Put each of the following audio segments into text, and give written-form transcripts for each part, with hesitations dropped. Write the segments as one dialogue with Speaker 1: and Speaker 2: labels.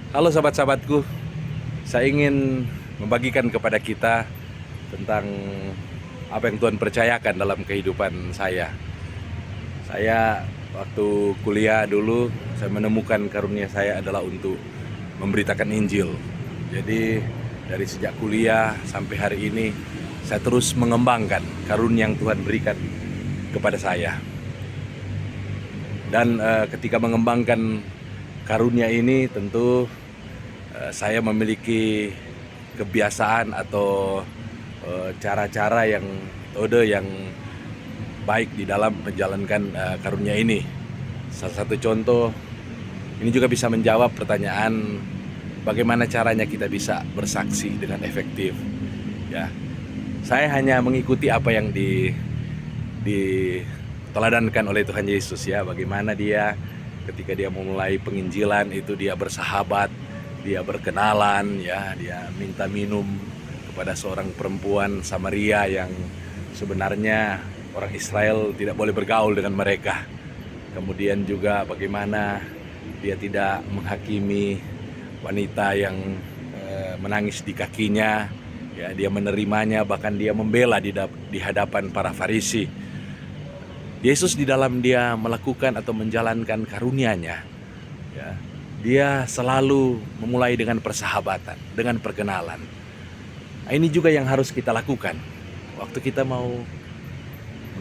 Speaker 1: Halo sahabat-sahabatku, saya ingin membagikan kepada kita tentang apa yang Tuhan percayakan dalam kehidupan saya. Saya waktu kuliah dulu, saya menemukan karunia saya adalah untuk memberitakan Injil. Jadi dari sejak kuliah sampai hari ini, saya terus mengembangkan karunia yang Tuhan berikan kepada saya. Dan ketika mengembangkan karunia ini tentu saya memiliki kebiasaan atau cara-cara yang metode yang baik di dalam menjalankan karunia ini. Salah satu contoh ini juga bisa menjawab pertanyaan bagaimana caranya kita bisa bersaksi dengan efektif. Ya, saya hanya mengikuti apa yang diteladankan oleh Tuhan Yesus ya, bagaimana dia ketika dia memulai penginjilan itu dia bersahabat, dia berkenalan ya, dia minta minum kepada seorang perempuan Samaria yang sebenarnya orang Israel tidak boleh bergaul dengan mereka. Kemudian juga bagaimana dia tidak menghakimi wanita yang menangis di kakinya ya, dia menerimanya, bahkan dia membela di hadapan para Farisi. Yesus di dalam dia melakukan atau menjalankan karunia-Nya ya, dia selalu memulai dengan persahabatan, dengan perkenalan. Nah, ini juga yang harus kita lakukan waktu kita mau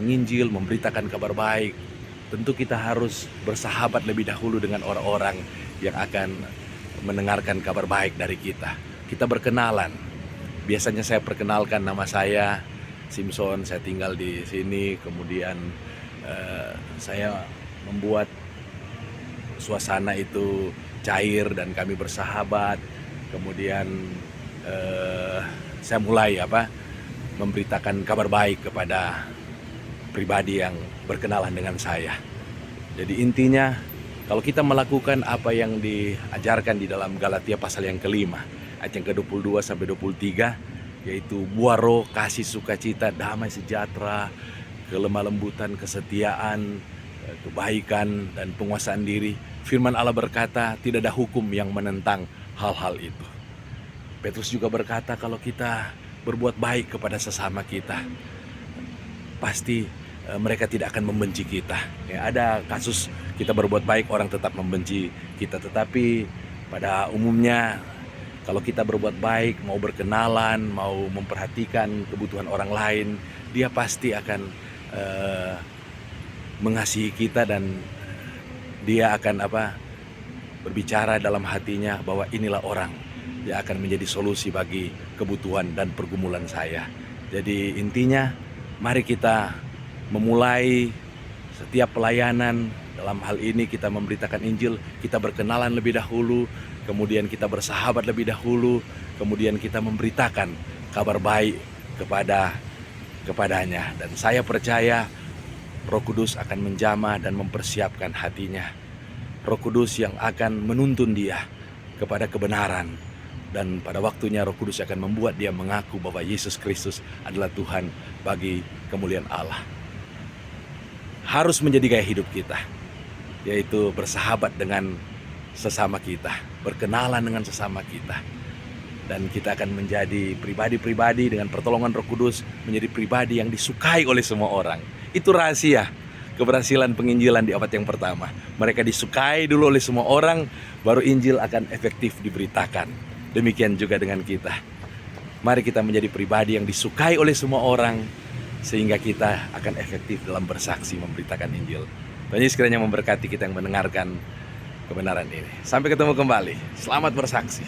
Speaker 1: menginjil, memberitakan kabar baik. Tentu kita harus bersahabat lebih dahulu dengan orang-orang yang akan mendengarkan kabar baik dari kita. Kita berkenalan. Biasanya saya perkenalkan, nama saya Simpson, saya tinggal di sini. Kemudian saya membuat suasana itu cair dan kami bersahabat. Kemudian saya mulai memberitakan kabar baik kepada pribadi yang berkenalan dengan saya. Jadi intinya kalau kita melakukan apa yang diajarkan di dalam Galatia pasal yang kelima, ayat yang ke-22 sampai 23, yaitu buah roh, kasih, sukacita, damai sejahtera, kelemah lembutan, kesetiaan, kebaikan, dan penguasaan diri. Firman Allah berkata, tidak ada hukum yang menentang hal-hal itu. Petrus juga berkata, kalau kita berbuat baik kepada sesama kita, pasti mereka tidak akan membenci kita. Ya, ada kasus kita berbuat baik, orang tetap membenci kita. Tetapi pada umumnya, kalau kita berbuat baik, mau berkenalan, mau memperhatikan kebutuhan orang lain, dia pasti akan mengasihi kita, dan dia akan berbicara dalam hatinya bahwa inilah orang yang akan menjadi solusi bagi kebutuhan dan pergumulan saya. Jadi intinya, mari kita memulai setiap pelayanan. Dalam hal ini kita memberitakan Injil, kita berkenalan lebih dahulu, kemudian kita bersahabat lebih dahulu, kemudian kita memberitakan kabar baik kepadanya. Dan saya percaya Roh Kudus akan menjamah dan mempersiapkan hatinya. Roh Kudus yang akan menuntun dia kepada kebenaran, dan pada waktunya Roh Kudus akan membuat dia mengaku bahwa Yesus Kristus adalah Tuhan bagi kemuliaan Allah. Harus menjadi gaya hidup kita, yaitu bersahabat dengan sesama kita, berkenalan dengan sesama kita. Dan kita akan menjadi pribadi-pribadi dengan pertolongan Roh Kudus, menjadi pribadi yang disukai oleh semua orang. Itu rahasia keberhasilan penginjilan di abad yang pertama. Mereka disukai dulu oleh semua orang, baru Injil akan efektif diberitakan. Demikian juga dengan kita. Mari kita menjadi pribadi yang disukai oleh semua orang, sehingga kita akan efektif dalam bersaksi memberitakan Injil. Tuhan Yesus kiranya memberkati kita yang mendengarkan kebenaran ini. Sampai ketemu kembali. Selamat bersaksi.